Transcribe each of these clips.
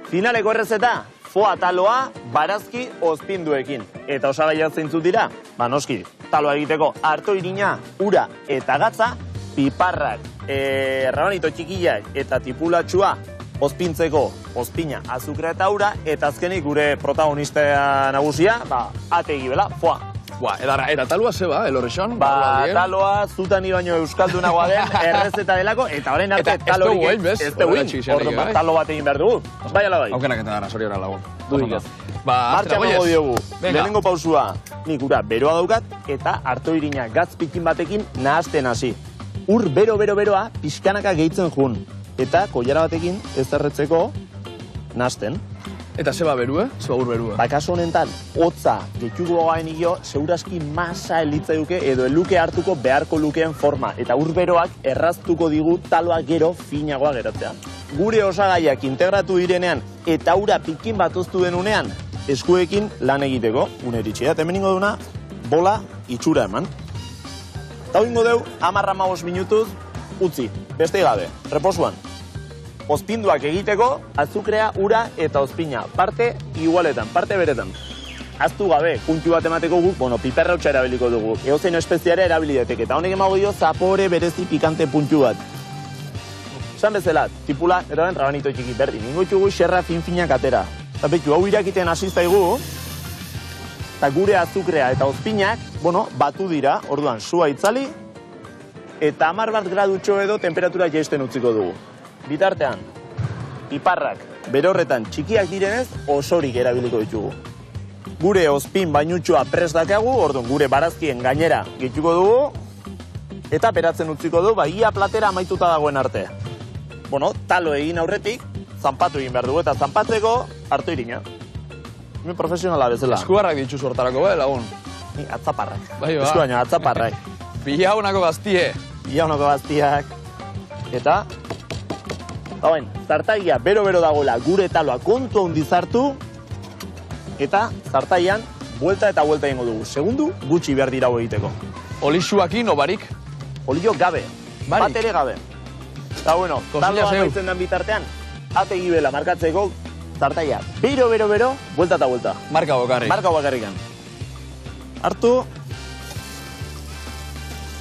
Finaleko errezeta, foa taloa, barazki ozpinduekin. Eta osagaiak zeintzuk dira? Noski, taloa egiteko arto irina, ura eta gatza, piparrak, rabanito txikiak eta tipulatxua ozpintzeko ozpina, azukra eta ura, eta azkenik gure protagonista nagusia, ategi bela, foa. Eta talua zeba, elorrexon? Taloa zutani baino euskaldunagoa den errezeta delako, eta horrein arte talorik ez duin. Orduan, talo bat egin behar dugu. Bai ala bai. Aukenak eta gara, sori hori lagun. Dudik ez. Martxan nago diogu. Lehenengo pausua, nik ura beroa daukat, eta harto irina gatz pikin batekin nahasten hasi. Ur beroa pixkanaka gehitzen jun. Eta koiara batekin ez erretzeko nahasten. Eta zeba berue? Zeba ur berue? Kasu honetan, hotza getxuko gaen hilo, seguraski masa elitza duke edo eluke hartuko beharko lukeen forma. Eta ur beroak erraztuko digu taloa gero finagoa geratzea. Gure osagaiak integratu direnean eta ura pikin bat oztu denunean, eskuekin lan egiteko, uneritxea. Eta hemen ingo duna, bola itxura eman. Eta ingo deu, 10-15 minutuz, utzi, beste gabe, reposuan. Ozpinduak egiteko, azukrea, ura eta ozpina. Parte igualetan, parte beretan. Aztu gabe, puntu bat emateko guk, piperra hutsa erabiliko dugu. Eozein espeziara erabili daiteke. Eta honek emago dio zapore berezi pikante puntu bat. Esan bezala, tipula, eroen rabanito txiki berdin. Ingo itxugu xerra fin-finak atera. Eta betu, hau irakiten asiztaigu, eta gure azukrea eta ozpinak, batu dira, orduan, sua itzali, eta 10 gradutxo edo temperatura jaisten utziko dugu. Bitartean, piparrak berorretan txikiak direnez osorik erabiliko ditugu. Gure ozpin bainutxoa prest dakagu, orduan gure barazkien gainera gehituko dugu, eta peratzen utziko du, ia platera amaituta dagoen arte. Talo egin aurretik, zanpatu egin behar dugu, eta zanpatzeko harto irina. Hemen profesionala bezala. Eskubarrak dituz hortarako, lagun? Ni atzaparrak. Esku baina, atzaparrak. Bihaunako gaztie. Bihaunako gaztiak. Eta... zartagia bero-bero dagoela gure taloa kontu handi zartu, eta zartaian buelta eta buelta egingo dugu. Segundu, gutxi behar dira egiteko. Olixuakin o barik? Olio gabe, bat ere gabe. Eta taloa gaitzen den bitartean, ategi bela markatzeko, zartaia bero, buelta eta buelta. Marka bakarrik. Marka bakarrikan. Hartu.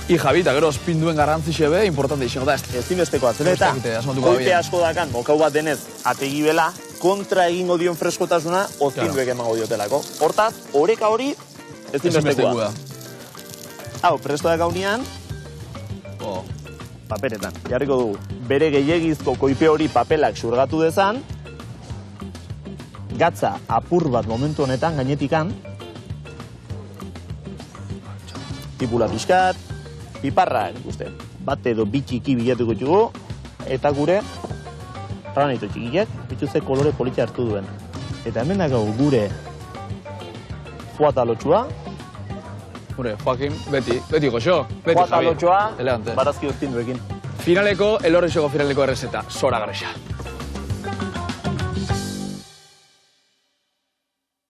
Jabita, gero ospinduen garrantzixe be, importante izango da. Ezinbestekoa, zen eta koipe asko dakan, mokau bat denez, ategi bela, kontra egingo dion freskotasuna, ozpinduek emango diotelako. Hortaz, oreka hori, ezinbestekoa. Hau, presto dakaunean, paperetan, jarriko dugu. Bere gehiagizko koipe hori papelak xurgatu dezan, gatza apur bat momentu honetan, gainetikan, tipula pixkat, piparra, bat edo bitxiki bilatuko txugu, eta gure rabanito txikiak, bitxuze kolore politxa hartu duen. Eta hemen dago gure foa talotxua. Gure, foakin, beti goxo. Foa talotxua, barazki ozpinduekin. Finaleko, elorrixoko finaleko errezeta, zora garrisa.